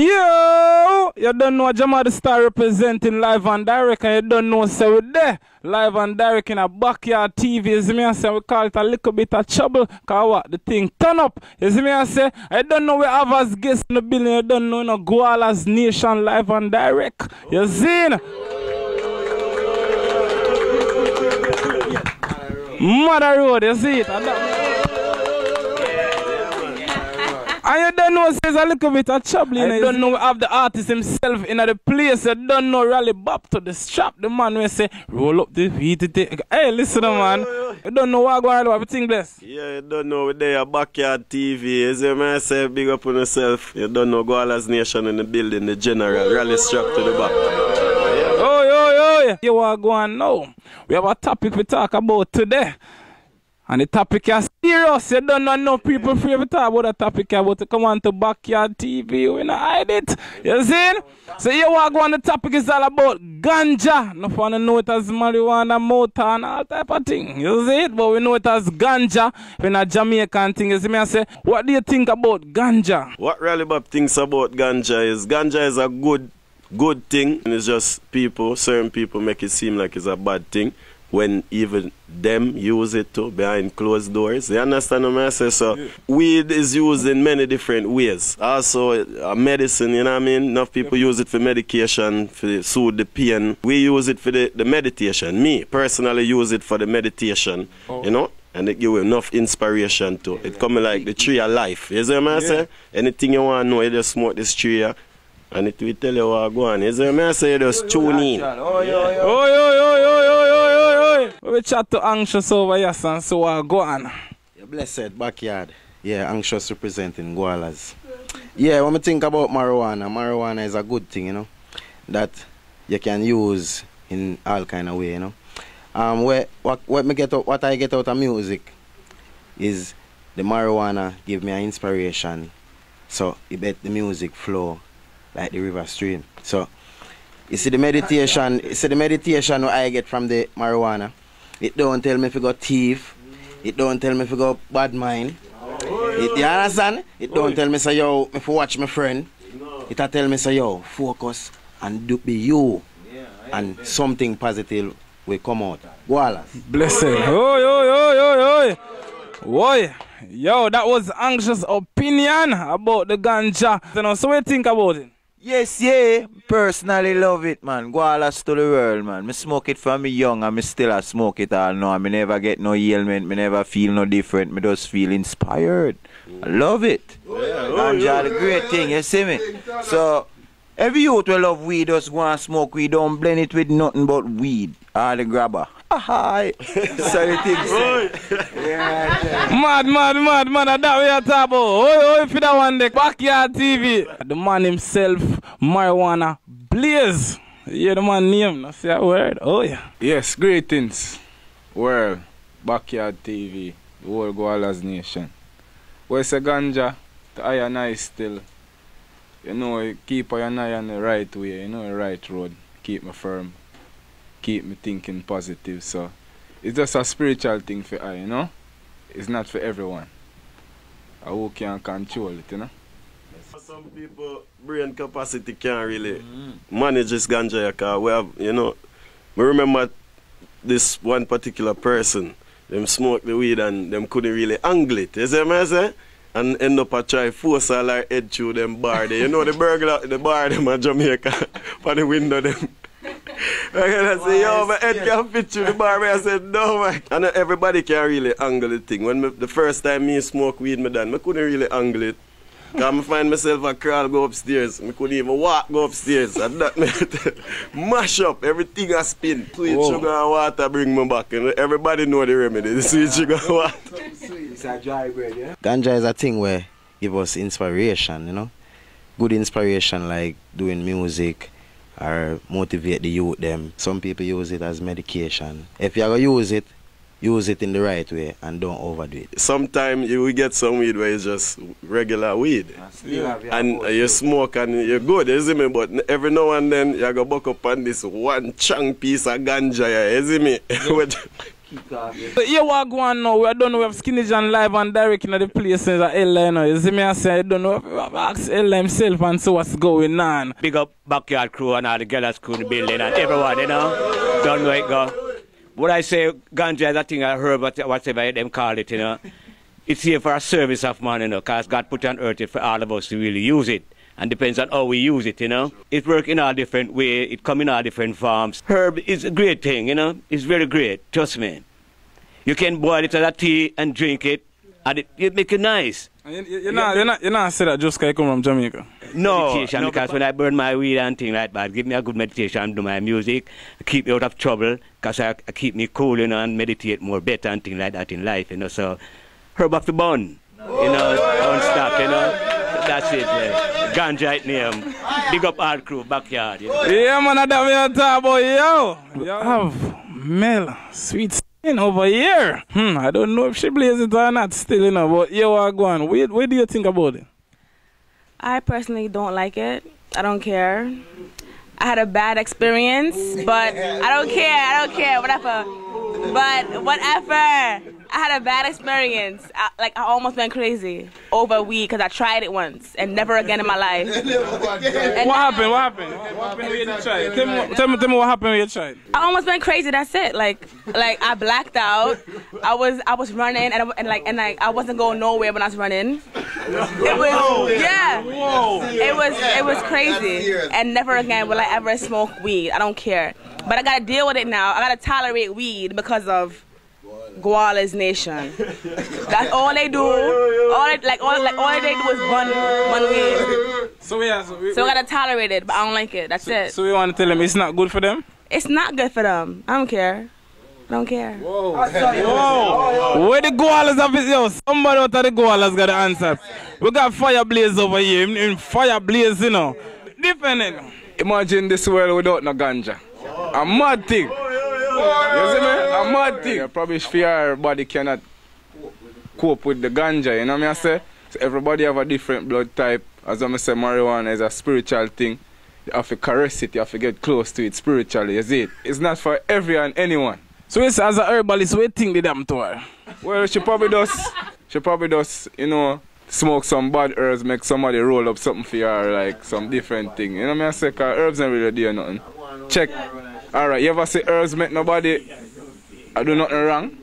Yo, you don't know Jamar Di Star representing live and direct, and you don't know so we're there live and direct in a backyard TV. You see me I say we call it a little bit of trouble, cause what the thing turn up. You see me I say I don't know we have as guests in the building. You don't know no Gwallas Nation live and direct. You see? Mother Road, you see it? And you don't know, there's a little bit of trouble. You don't know we have the artist himself in the place. You don't know Rally Bop to the strap. The man will say, roll up the heat. Hey, listen, man. You don't know what going on. What you think this? Yeah, you don't know we're there backyard TV. As you may say, big up on yourself. You don't know Gwallas Nation in the building, the general. Rally strap to the back. Oh, yo, yo. You want to go on now? We have a topic we talk about today. And the topic is serious. You don't know no people free to talk about the topic about to come on to backyard TV. We not hide it. You see? So you want to go on the topic is all about ganja. No fun to know it as marijuana, motor and all type of thing. You see it? But we know it as ganja. When a Jamaican thing. You see me I say, what do you think about ganja? What Rally Bop thinks about ganja is a good thing. And it's just certain people make it seem like it's a bad thing, when even them use it too behind closed doors. You understand what I say? So weed is used in many different ways. Also medicine, you know what I mean? Enough people use it for medication, for soothe the pain. We use it for the meditation. Me personally use it for the meditation, you know? And it give you enough inspiration too. It come like the tree of life. You see what I say? Anything you want to know, you just smoke this tree. And it will tell you what go on. You see what I say? You just tune in. We chat to Anxious over here, son, so go on. You're blessed, backyard. Yeah, Anxious representing Gwallas. Yeah, when I think about marijuana is a good thing, you know, that you can use in all kind of way, you know. What I get out of music is the marijuana give me an inspiration, so it let the music flow like the river stream. So you see the meditation what I get from the marijuana. It don't tell me if you got thief. It don't tell me if you got bad mind. You understand? It don't tell me say yo, if you watch my friend. It tell me say yo, focus and do be you. And something positive will come out. Gwallas. Bless him. Yo. Boy. Yo, that was Anxious opinion about the ganja. So what do you think about it? Yes, yeah. Personally love it, man. Gwallas to the world, man. Me smoke it from me young and me still a smoke it all now. Me never get no ailment. Me never feel no different. Me just feel inspired. I love it. Ganja the great thing, you see me? So, every youth will love weed, just go and smoke weed. Don't blend it with nothing but weed. All the grabber. Hi. Sorry things. Mad. That we are talking about. Oh, if you don't want the backyard TV. The man himself, marijuana blaze. You hear the man name? Not say a word. Oh yeah. Yes, greetings. World, backyard TV, the whole Gwallas Nation. Where's the ganja? The eye and eye still. You know, keep your eye on the right way, you know, the right road. Keep me firm. Keep me thinking positive. So it's just a spiritual thing for I, you know. It's not for everyone. Who can control it, you know. Some people brain capacity can't really manage this ganja because we have, you know, I remember this one particular person, them smoked the weed and them couldn't really angle it. You see what I say? And end up a try force all our head through them bar there. You know the burglar, the bar them in Jamaica for the window them. I say, yo, my head can't fit through the bar. I said, no, man. And everybody can really angle the thing. The first time me smoke weed, I couldn't really angle it. Because I find myself a crawl go upstairs. I couldn't even walk go upstairs. And that made it mash up. Everything I spin. Sweet sugar and water bring me back. And everybody know the remedy. The sweet sugar and water. It's a dry bread, yeah? Ganja is a thing where give us inspiration, you know. Good inspiration like doing music. Or motivate the youth them. Some people use it as medication. If you're going to use it in the right way and don't overdo it. Sometimes you will get some weed where it's just regular weed. And you smoke and you're good, you see me? But every now and then you go buck up on this one chunk piece of ganja, you see me? So here what go on now, we don't know we have Skinny John live and direct in the places at Ella, you know. You see me I say I don't know if we have asked Ella himself and so what's going on. Big up Backyard crew and all the girls crew in the building and everyone, you know. Don't know it go. What I say, ganja is a thing I heard, whatever them call it, you know. It's here for a service of man, you know, because God put on earth for all of us to really use it. And depends on how we use it, you know. It works in all different ways, it comes in all different forms. Herb is a great thing, you know. It's very great, trust me. You can boil it as a tea and drink it, and it make it nice. You're not say that just because you come from Jamaica? No, because when I burn my weed and things like that, give me a good meditation and do my music, keep me out of trouble, because I keep me cool, you know, and meditate more better and things like that in life, you know. So, herb off the bun, you know, don't stop, you know. That's it, yeah. Ganja it name. Big up our crew, backyard, you know. Yeah, man, that's what I'm talking about, yo. You have Mel, sweet skin over here. I don't know if she blaze it or not still, you know, but yo, I go on. What do you think about it? I personally don't like it. I don't care. I had a bad experience, but I don't care, whatever. But whatever. I had a bad experience. I almost went crazy over weed because I tried it once and never again in my life. What happened? What happened when you tried? Tell me what happened when you tried. I almost went crazy. That's it. Like I blacked out. I was running and I wasn't going nowhere when I was running. It was It was crazy. And never again will I ever smoke weed. I don't care. But I gotta deal with it now. I gotta tolerate weed because of Gwallas Nation. That's all they do. All they do is bun weed. So we gotta tolerate it, but I don't like it. That's it. So we want to tell them it's not good for them? It's not good for them. I don't care. I don't care. Whoa. Where the Gwallas of it? Yo, somebody out of the Gwallas got the answer. We got fire blaze over here. In fire blaze, you know. Different. Imagine this world without no ganja. A mad thing. You see me? A mad thing. Probably everybody cannot cope with the ganja, you know what I say? So everybody have a different blood type. As I say, marijuana is a spiritual thing. You have to caress it, you have to get close to it spiritually, you see it? It's not for everyone, anyone. So it's as a herbalist, what thing did them to her? Well, she probably does, you know, smoke some bad herbs, make somebody roll up something for her, like some different thing. You know what I say? Because herbs don't really do nothing. Check. Alright, you ever say herbs make nobody do nothing wrong?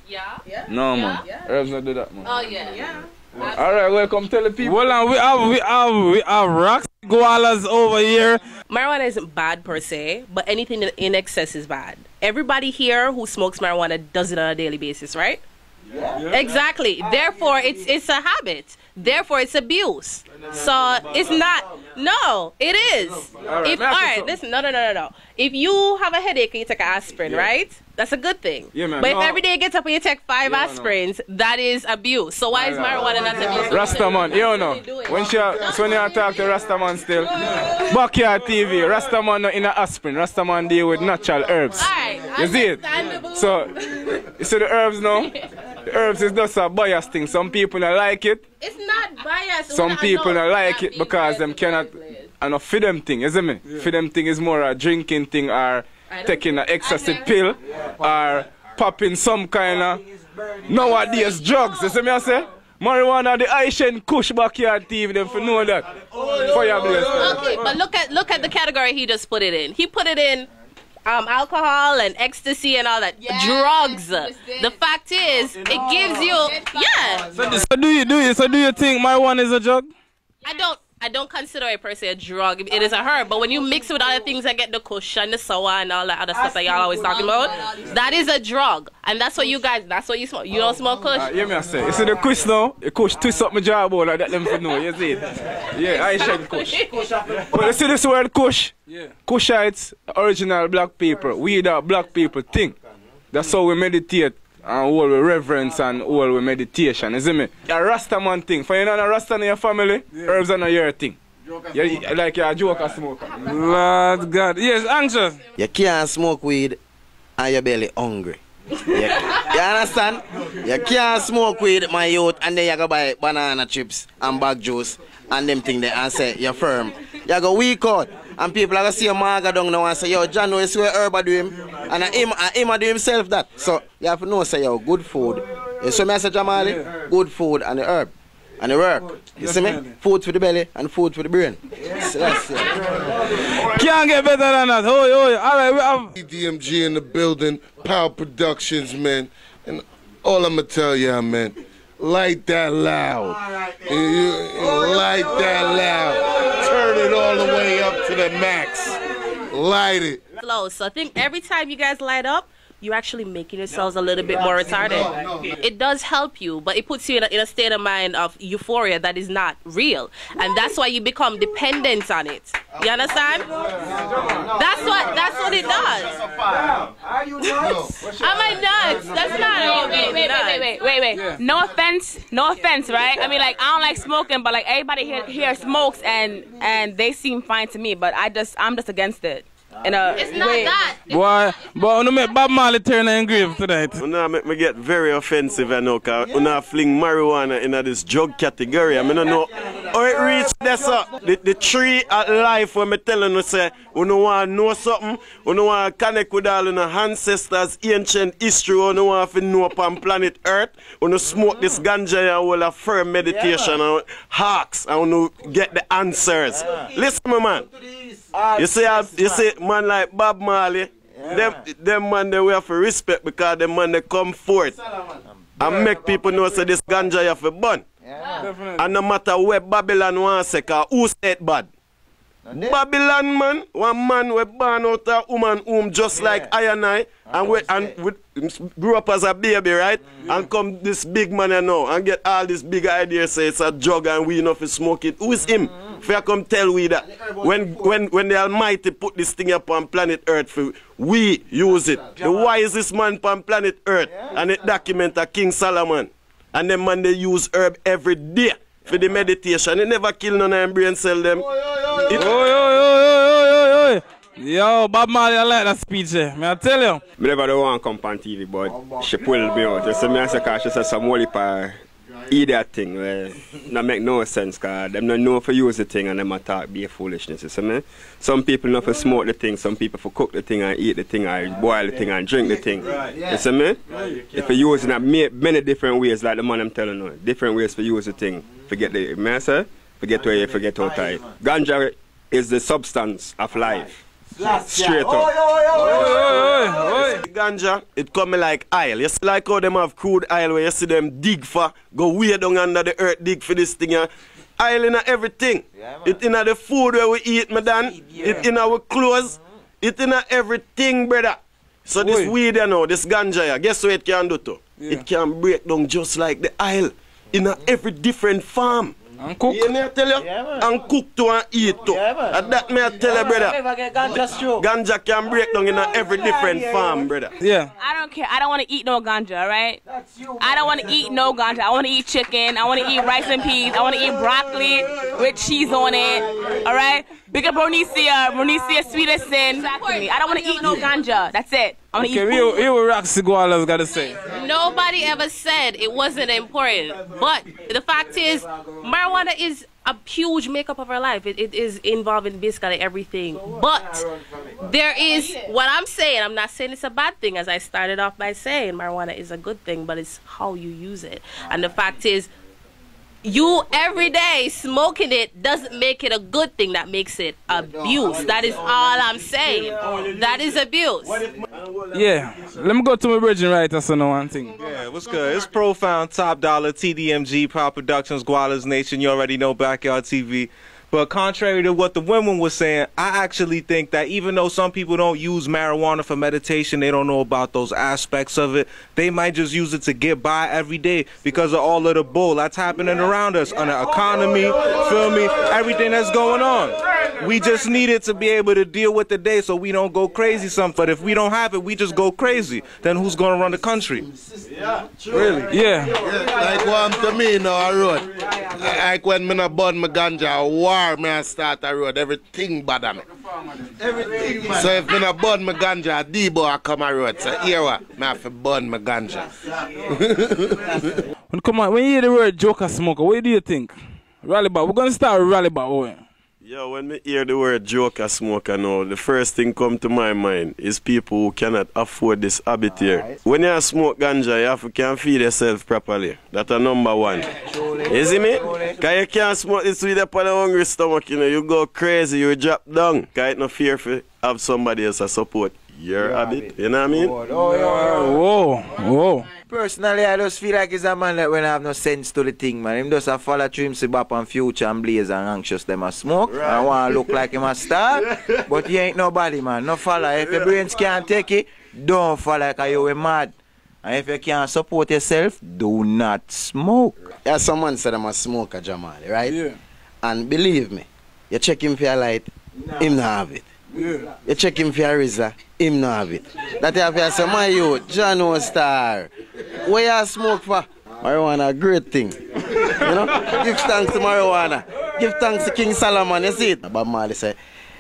Yeah. No, man. Yeah. Herbs don't do that, man. Oh, yeah. Alright, welcome, tell the people. Well, we have rocks Gwallas over here. Marijuana isn't bad per se, but anything in excess is bad. Everybody here who smokes marijuana does it on a daily basis, right? Yeah. Exactly. Therefore, it's a habit. Therefore, it's abuse. So it's not. No, it is. All right, listen. No. If you have a headache and you take an aspirin, right? That's a good thing. Yeah, man. But if every day you get up and you take 5 aspirins, that is abuse. So why is marijuana not abuse? Rastaman, you know. When you talk to Rastaman still, Backyard TV, Rastaman not in an aspirin. Rastaman deal with natural herbs. Alright, you see it? So, you see the herbs now? The herbs is just a bias thing. Some people don't like it. It's not bias. Some people don't like it because them cannot enough feed them thing, isn't it? Yeah. Feed them thing is more a drinking thing or taking an excessive pill or popping some kind of nowadays drugs. You see me I say? Marijuana, the Asian Kush Backyard TV, them for know that. Fire blaze. Okay, but look at the category he just put it in. He put it in alcohol and ecstasy and all that. Yes, drugs. The fact is, it gives you So do you think marijuana is a drug? I don't consider it per se a drug. It is a herb, but when you mix it with other things that get the kush and the sour and all that other stuff that y'all always talking about, that is a drug. And that's what you smoke. You don't smoke kush? Yeah, me I say. You see the kush now? The kush twist up my jaw bone like that them for know. You see it? Yeah, I said kush. But you see this word kush? Yeah. Kushites, original black people. We the black people think. That's how we meditate. And all with reverence and all with meditation, you see me? A Rasta man thing. For you know a Rasta in your family, herbs are not your thing. Like you're a joker smoker. Lord God. Yes, anxious. You can't smoke weed and your belly hungry. You understand? You can't smoke weed, my youth, and then you go buy banana chips and bag juice and them thing there and say you're firm. You go weak out. And people are going to see a maga down now and say, yo, John, you see what herb do him? And him do himself that. So you have to know, say, yo, good food. You see me, I say, Jamali? Good food and the herb. And the work. You see me? Food for the belly and food for the brain. So that's it. Can't get better than that. All right, we have DMG in the building, Power Productions, man. And all I'm going to tell y'all, man, light that loud. Light that loud. Turn it all the way up to the max. Light it. So I think every time you guys light up, you're actually making yourselves a little bit more retarded. It does help you, but it puts you in a state of mind of euphoria that is not real. And that's why you become dependent on it. You understand? That's what it does. Are you nuts? Am I nuts? That's not Wait. No offense, right? I mean, like, I don't like smoking, but like everybody here smokes and they seem fine to me, but I'm just against it. It's not that. Boy, but I make Bob Marley turn and grave tonight. You make me get very offensive, you know, because you fling marijuana in this drug category. I mean, I know how it reached there, sir. The tree of life when I telling you, say, you don't want to know something, you don't want to connect with all your ancestors, ancient history, you don't want to know upon planet Earth, you don't smoke this ganja and all a firm meditation and hawks, and you get the answers. Listen, my man. You see, man like Bob Marley, them man they we have to respect because them man they come forth and make people know say this ganja you have to burn. And no matter where Babylon wants to say, cause who said bad? Babylon man we born out of woman womb just like I and we grew up as a baby, right? And come this big man now and get all this big ideas say it's a drug and we enough to smoke it. Who is him? If you come tell we that when the Almighty put this thing up on planet Earth for we use it. The wisest man on planet Earth and it document a King Solomon. And them man they use herb every day for the meditation. It never kill none of them brain cell them. Yo, Bob Marley, I like that speech there. May I tell you? I never don't want to come on TV, but she pulled me out. You see me and say, cause she said some holy pa idiot thing where that make no sense, cause them don't know if you use the thing and them attack be a foolishness. You see me? Some people know for smoke the thing, some people for cook the thing and eat the thing and boil the thing and drink the thing. You see me? If you use it in many different ways, like the man I'm telling you, different ways for use the thing. Forget the man, forget where you forget how tight. Ganja is the substance of life. Straight up. Ganja, it come like oil. You see like how them have crude oil where you see them dig for, go way down under the earth, dig for this thing. Oil in everything. It in the food where we eat, madam. It in our clothes. It in everything, brother. So this weed, you know, this ganja, guess what it can do to? It can break down just like the oil in every different farm. And cook. You know, I tell you? And cook to and eat to. And that may I tell you, brother. Ganja can break down in every different farm, brother. Yeah. I don't care. I don't want to eat no ganja, alright? I don't want to eat no ganja. I want to eat chicken. I want to eat rice and peas. I want to eat broccoli with cheese on it, alright? Big up Bernicia, sweetest sin. Exactly. I don't want to eat no ganja. That's it. I want to eat food. Here what Roxy Gwallas got to say. Nobody ever said it wasn't important. But the fact is, marijuana is a huge makeup of our life. It is involving basically everything. But there is, what I'm saying, I'm not saying it's a bad thing, as I started off by saying marijuana is a good thing, but it's how you use it. And the fact is, you every day smoking it doesn't make it a good thing. That makes it abuse. That is all I'm saying. That is abuse. Yeah. Let me go to my virgin right so no one thing. Yeah, what's good? It's Profound, Top Dollar, TDMG, Power Productions, Gwallas Nation. You already know Backyard TV. But contrary to what the women were saying, I actually think that even though some people don't use marijuana for meditation, they don't know about those aspects of it, they might just use it to get by every day because of all of the bull that's happening around us on the economy, feel me, everything that's going on. We just needed to be able to deal with the day so we don't go crazy but if we don't have it, we just go crazy. Then who's going to run the country? Yeah, really? Yeah. Like what to me now, I road. Like when I burn my ganja, war, I start a road, everything bad on me. Everything. So if I burn my ganja, Debo I come a road. So here what? I have to burn my ganja. Come on, when you hear the word joker smoker, what do you think? Rally Bop. We're going to start with Rally Bop. Yo, when me hear the word joker smoker now, the first thing come to my mind is people who cannot afford this habit here. Right. When you smoke ganja, you have to can feed yourself properly. That's a number one. You see me? Because you can't smoke this weed up on a hungry stomach, you know. You go crazy, you drop down. Because it's no fear for have somebody else to support your habit. You know what I mean? Whoa. Personally, I just feel like it's a man that when I have no sense to the thing, man. Him just a follow Trim Bop and Future and Blaze and Anxious them a smoke. Right. I want to look like him a star. But he ain't nobody, man. No follow. If your brains can't take it, don't follow like you mad. And if you can't support yourself, do not smoke. Yeah, someone said I'm a smoker, Jamar, right? Yeah. And believe me, you check him for your light, him not have it. Yeah. You check him for your Rizla, him not have it. That you have to say, my youth, Jano Star, where you smoke for? Marijuana, a great thing. You know? Give thanks to marijuana. Give thanks to King Solomon, you see it? Bob Marley said,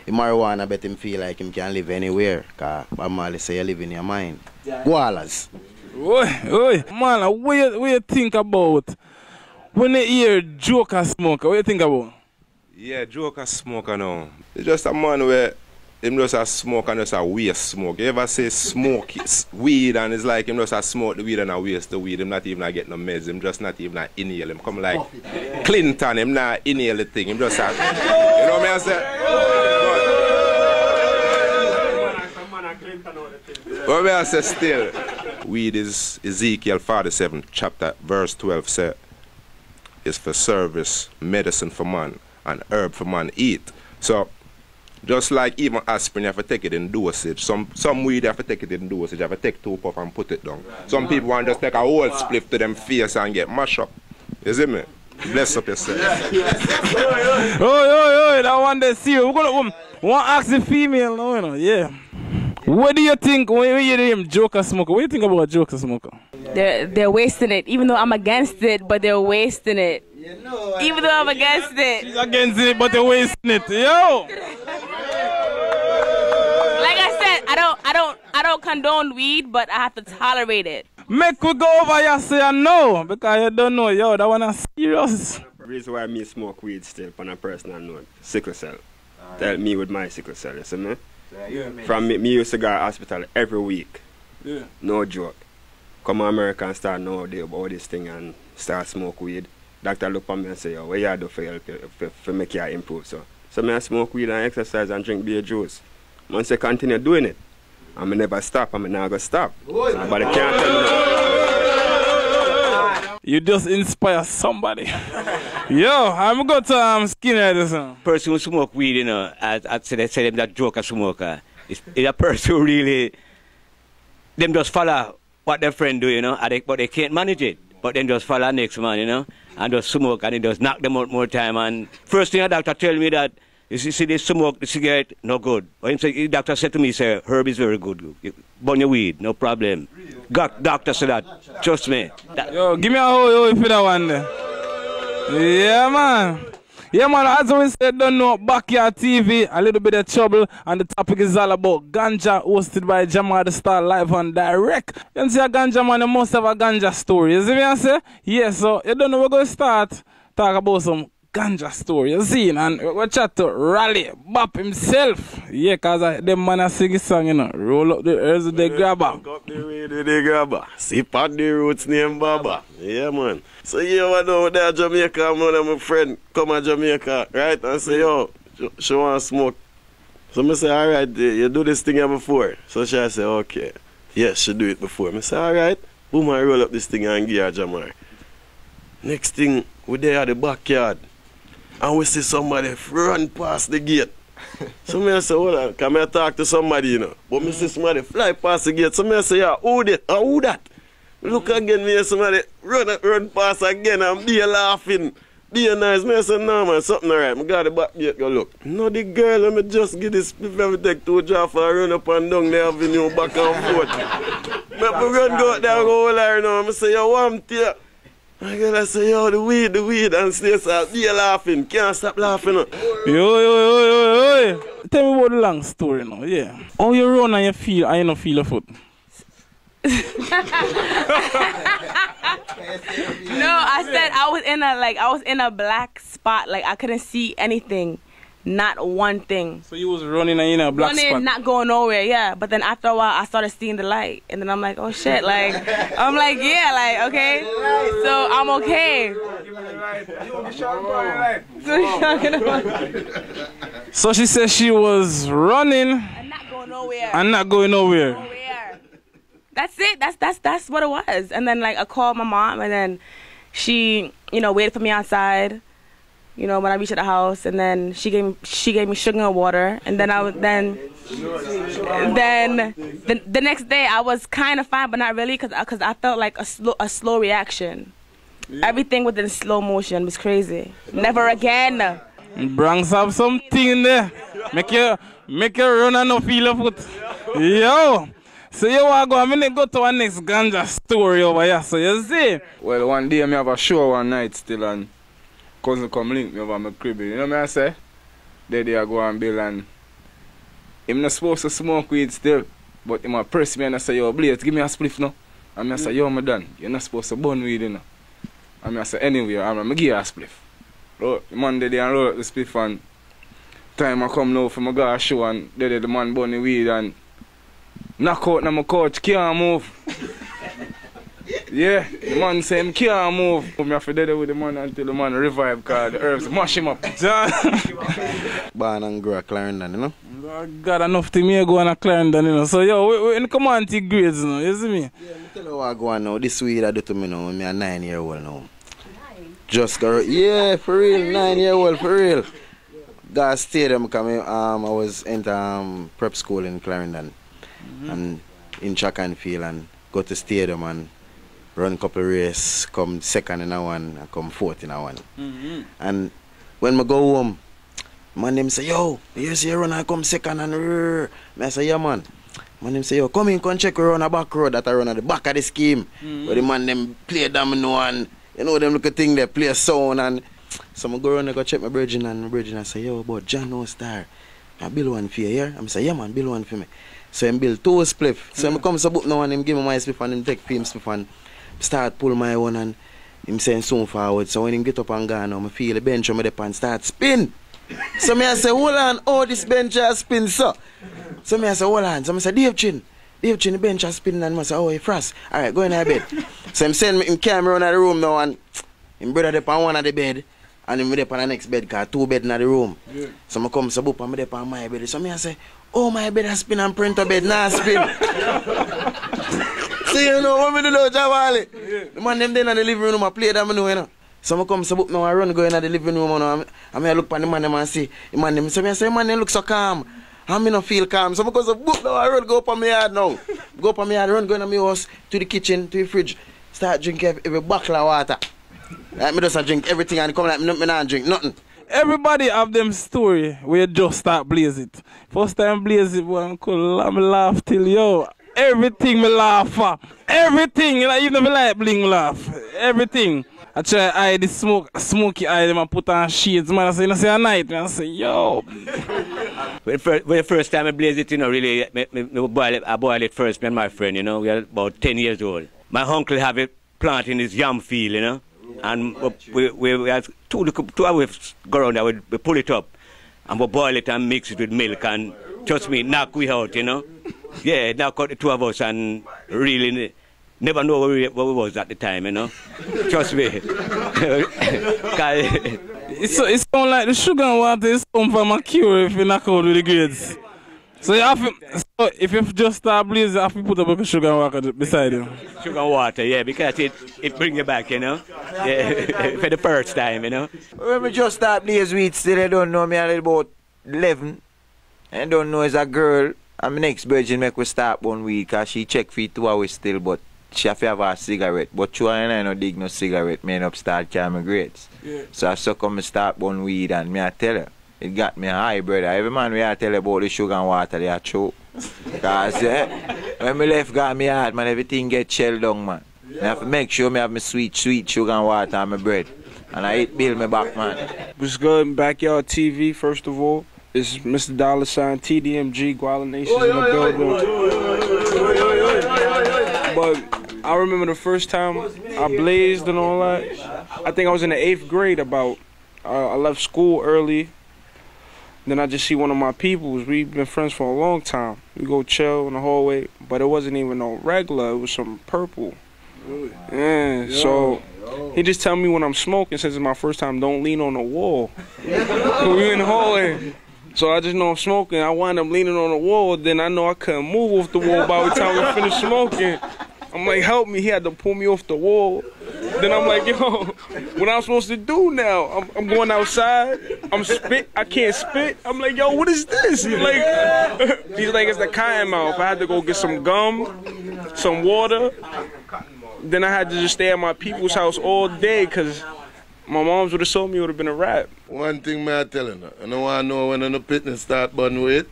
marijuana bet him feel like him can live anywhere. Because Bob Marley say you live in your mind. Gwallas. Oi, man, what you think about when you hear joker smoker? What you think about? Yeah, joker smoker now. It's just a man where him just a smoke and just a waste smoke. You ever say smoke weed and it's like him just a smoke the weed and a waste the weed. Him not even a get no meds. Him just not even a inhale. Him come like Clinton. Him not inhale the thing. Him just a, you know what I say? What I say still? Weed is Ezekiel 47 chapter verse 12 say is for service, medicine for man, and herb for man eat. So just like even aspirin, you have to take it in dosage. Some weed you have to take it in dosage. You have to take 2 puffs and put it down. Some people want to just take a whole spliff to them face and get mashed up. You see me? Bless up yourself. Oh, that one they see. We're gonna want to ask the female now, you know. Yeah. What do you think when you hear him joker smoker? What do you think about joker smoker? They're wasting it, even though I'm against it, but they're wasting it. Even though I'm against it. She's against it, but they're wasting it. Yo! Like I said, I don't condone weed, but I have to tolerate it. Make we go over here say no, because you don't know, yo, that one is serious. The reason why me smoke weed still on a personal note, sickle cell. Tell me with my sickle cell, you see me? Yeah. From me used to go to hospital every week. Yeah. No joke. Come to America and start know about this thing and start smoke weed. Doctor look at me and say, yo, what you do for help for make you improve? So I smoke weed and exercise and drink beer juice. Once I continue doing it, I never stop, I'm not going to stop. But I can't tell me that. You just inspire somebody. Yo, I'm going to Skinner this one. Person who smoke weed, you know, I'd say they say them that joker smoker. It's a person who really, them just follow what their friend do, you know, but they can't manage it. But then just follow next man, you know, and just smoke and it just knock them out more time. And first thing a doctor tell me that, you see this smoke, the cigarette, no good. But the doctor said to me, say, herb is very good. You burn your weed, no problem. Doctor said that, trust me. Yo, give me a hold for that one there. Yeah, man. Yeah, man, as we said, don't know, Backyard TV, a little bit of trouble, and the topic is all about ganja, hosted by Jamar Di Star, live and direct. You see a ganja man, you must have a ganja story. You see me I say? Yeah, so, you don't know, we're going to start talk about some ganja story, you see, and we'll chat to Rally Bop himself. Yeah, because them man a sing his song, you know, roll up the earth with the grabber. Roll up the weed with the grabber. Sip on the roots name Baba. Yeah, man. So you ever know that Jamaica, one of my friend come to Jamaica, right, and say, yo, she want to smoke. So I say, all right, you do this thing here before. So she say, okay. Yes, she do it before. I say, all right, boom, I roll up this thing and give her Jamar. Next thing, we there at the backyard. And we see somebody run past the gate. So I say, hold on, come here talk to somebody, you know. But I see somebody fly past the gate. So I say, yeah, who that? Who that? Look again, me somebody run past again and be laughing. Be nice. I say, no man, something alright. I got the back gate, go look. No, the girl, let me just get this if I take 2 drops and run up and down the avenue back and forth. I run go out there and go all around now. I say, yo, I'm here. My girl, I say, yo, the weed, and stay so be laughing. Can't stop laughing. Yo. Tell me about the long story now, yeah. How you run and you feel, and you don't feel a foot? No, I said I was in a black spot, like I couldn't see anything. Not one thing. So you was running in a black spot? Running, not going nowhere, yeah. But then after a while, I started seeing the light. And then I'm like, oh shit, like, I'm like, yeah, like, okay. So I'm okay. So she said she was running and not going nowhere. And not going nowhere. That's it. That's what it was. And then like I called my mom, and then she, you know, waited for me outside. You know, when I reached the house, and then she gave me sugar and water, and then the next day I was kind of fine, but not really, cause I felt like a slow reaction. Yeah. Everything was in slow motion. It was crazy. Never again. Bronx have something in there. Make you run and no feel of it. Yo. So you want to go, I'm going to go to our next ganja story over here, so you see? Well, one day I have a show one night still, and cousin come link me over my crib. You know what I say? There I go and bill, and I'm not supposed to smoke weed still, but he might press me and I say, yo, Blaze, give me a spliff now. And I say, yo, I'm done. You're not supposed to burn weed, you know. And I say, anyway, I'm going to give you a spliff. So, the man did and roll up the spliff, and time I come now for my guy show, and there the man burn the weed, and knock out on my couch, can't move. Yeah, the man say him can't move. I have to deal with the man until the man revive, because the herbs mash him up. Born and grow at Clarendon, you know? God, enough to me go on a Clarendon, you know. So, yo, we come on to grades, you know, you see me? Yeah, I tell you what I go on now. This weed I do to me now, I'm a 9-year-old now. Just go, yeah, for real, 9-year-old, for real. Got stadium coming, I was enter prep school in Clarendon. And in track and field, and go to stadium and run a couple race, come second in a one, and come fourth in a one. And when I go home, man them say, yo, you see you run and come second and I say, yeah man. Man them say, yo, come in, come check around the back road that I run at the back of the scheme. Where the man them play domino and you know them little thing they play sound, and so I go around and go check my brethren, and my brethren I say, yo, but John no star. I build one for you here. I say, yeah man, build one for me. So I build 2 spliff. So I come to book now and him give me my spliff and him take film spliff and start pull my one, and him saying soon forward. So when him get up and go now, I feel the bench on my dip and start spin. So I say, hold on, oh this bench has spin so. So I say, hold on. So I say, Dave Chin, the bench has spin, and I say, oh he frost. Alright, go in our bed. So him send me him camera around the room now, and him brother dip on one of the bed. And him dip on the next bed, because 2 beds in the room. Yeah. So I come to boop and I dip on my bed. So I say, oh my bed has spin and printer bed, nah spin. So you know what me do now, Javali? Yeah. The man them then in the living room, I play that, I know, you know. So I come to boop now, I run go in the living room, and I look at the man them and see, the man them, so I say, man them look so calm. And I don't feel calm. So because of boop now, I run go up on my yard now. Go up on my yard, run go in my house, to the kitchen, to the fridge, start drinking every bottle of water. Like me just drink everything and come like me not drink nothing. Everybody have them story where you just start blaze it. First time blaze it, boy, I'm laugh till yo. Everything me laugh for. Everything, like even me like bling laugh. Everything. I try eye the smoky eye them and put on shades, man. I say, you say a night, man. I say, yo. When the first time I blaze it, you know, really, I boil it first, me and my friend, you know, we are about 10 years old. My uncle have it planted in his yam field, you know. And we had two hours go around there, we pull it up and we boil it and mix it with milk, and trust me, knock we out, you know. Yeah, knock out the 2 of us and really never know where we was at the time, you know. Trust me. It's sound like the sugar and water is come from a cure if you knock out with the grades. So, if you just start blazing, you have to put up a sugar and water beside you. Sugar and water, yeah, because it brings you back, you know. Yeah, for the first time, you know. When we just start blaze weed, still I don't know me a little about 11. I don't know as a girl. And my next virgin make we start one week, because she check for 2 hours still, but she have to have a cigarette. But you and I no dig no cigarette, me end up start carrying grades. Yeah. So I so come start one weed, and me I tell her. It got me high, brother. Every man we I tell about the sugar and water, they are true. Because when me left got me hard, man, everything get shelled down, man. I have to make sure me have my sweet sugar and water and my bread. And I eat build me back, man. What's good, Backyard TV, first of all. It's Mr. $, TDMG, Gwallas Nation in the building. But I remember the first time I blazed and all that. I think I was in the 8th grade about. I left school early. Then I just see one of my peoples. We've been friends for a long time. We go chill in the hallway, but it wasn't even no regular. It was some purple. Really? Yeah. So he just tell me when I'm smoking, since it's my first time, don't lean on the wall. We in the hallway. So I just know I'm smoking. I wind up leaning on the wall. Then I know I couldn't move off the wall by the time we finished smoking. I'm like, help me. He had to pull me off the wall. Then I'm like, yo, what I'm supposed to do now? I'm going outside. I'm spit. I can't spit. I'm like, yo, what is this? He's like, it's the cotton mouth. I had to go get some gum, some water. Then I had to just stay at my people's house all day because my moms would have told me it would have been a wrap. One thing I telling her, I don't want to know when the pitney start burn weight.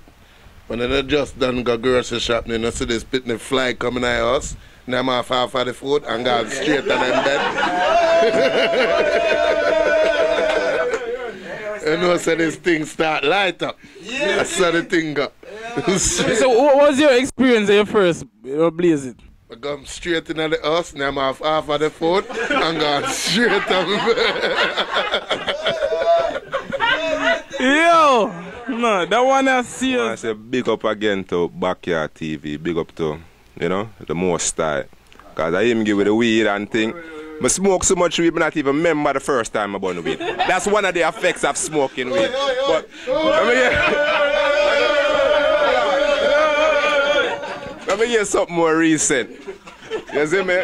When they just done go grocery shopping, you see this pitney fly coming at us. Now I'm off half of the food and go straight to them bed. You know, so this thing start light up. That's how the thing go. So what was your experience at your first blaze it? I come straight into the house, now I'm off half of the food and go straight to them bed. Yo! No, that one I see. I say big up again to Backyard TV, big up to, you know, the most style. Because I even give it the weed and thing. I smoke so much weed, I not even remember the first time I bought the weed. That's one of the effects of smoking weed. But, let me hear something more recent. You see me?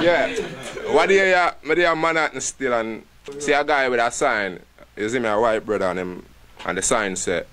Yeah. What do you hear? I do Manhattan still and see a guy with a sign. You see me, a white brother on him, and the sign said,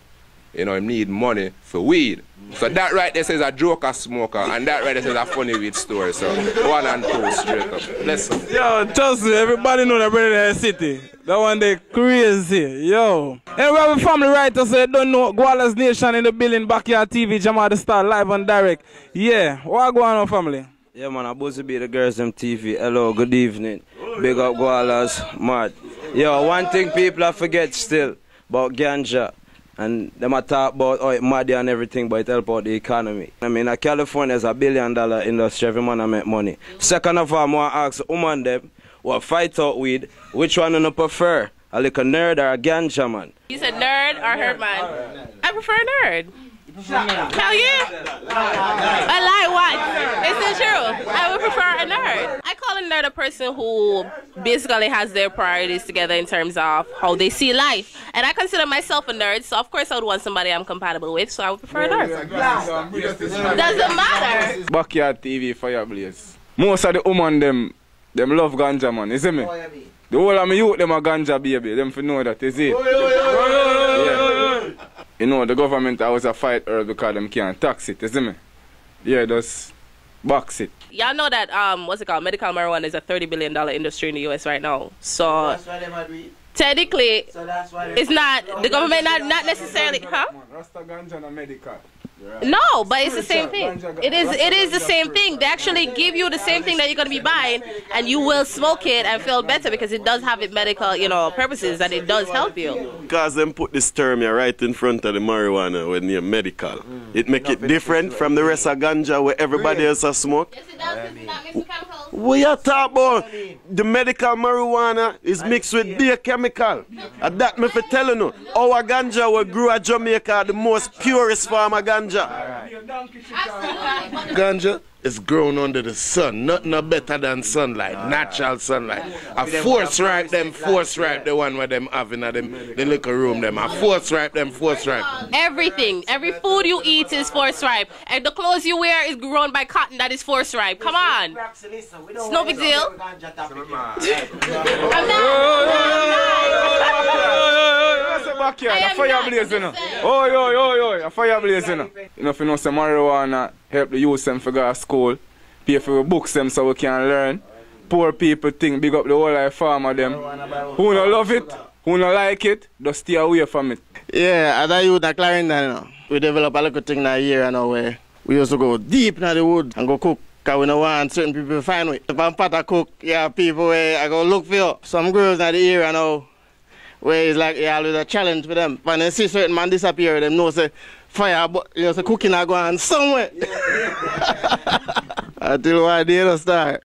you know, he need money for weed. So that right there says a joker smoker, and that right there says a funny weed story. So 1 and 2 straight up. Listen. Yo, trust me, everybody know that brother in the city. That one they crazy. Yo. And we have a family writer, so you don't know Gwallas Nation in the building, Backyard TV, Jamar Di Star, live and direct. Yeah, what going on, family? Yeah, man, I'm supposed to be the Girls Them TV. Hello, good evening. Big up Gwallas, mad. Yo, one thing people forget still about ganja. And them talk about oh, it mad and everything, but it help out the economy. I mean, California is $1 billion industry, every man make money. Second of all, I want to ask woman them what fight out with, which one do you prefer? A little nerd or a ganja man? You said nerd or herd man? I prefer nerd. Hell yeah. I lie what? It's true. I would prefer a nerd. I call a nerd a person who basically has their priorities together in terms of how they see life. And I consider myself a nerd, so of course I would want somebody I'm compatible with, so I would prefer a nerd. Doesn't matter. Backyard TV, Fireblaze. Most of the women, them love ganja, man, you see me? The whole of my youth, them a ganja baby, them for know that, you see? Yeah. You know, the government always a fight her because them can't tax it, you see me? Yeah, just box it. Y'all know that, what's it called, medical marijuana is a $30 billion industry in the US right now. So, that's why they might be. Technically, it's not, the government not necessarily, huh? Rasta ganja na medical. No, but it's the same thing. It is the same thing. They actually give you the same thing that you're going to be buying, and you will smoke it and feel better because it does have its medical, you know, purposes, and it does help you. Because them put this term here right in front of the marijuana when you're medical. It make it different from the rest of ganja where everybody else has smoke. Yes, it does. It's not mixed with chemicals. What you talk about? The medical marijuana is mixed with beer chemical. And that me for telling you, our ganja we grew at Jamaica, the most purest form of ganja. Ganja is grown under the sun, nothing no better than sunlight, natural sunlight. I force ripe the one where them have in the little room them. I force ripe. Everything, every food you eat is force ripe. And the clothes you wear is grown by cotton that is force ripe. Come on. It's no big deal. I'm not. A fire blazing. Oh, a fire blazing. You know, if you know some marijuana, help the youth them figure out school, pay for the books them so we can learn. Poor people think, big up the whole life farm of them. Who don't love it, who don't like it, just stay away from it. Yeah, as I youth at Clarendon, you know, we develop a little thing in a year and where we used to go deep in the wood and go cook. Because we don't want certain people to find it. If I'm pot of cook, yeah, people where I go look for you. Some girls in the area now, where it's like, yeah, always a challenge for them. When they see certain man disappear, them know say fire, but you know, say cooking are going somewhere. Until one day they start.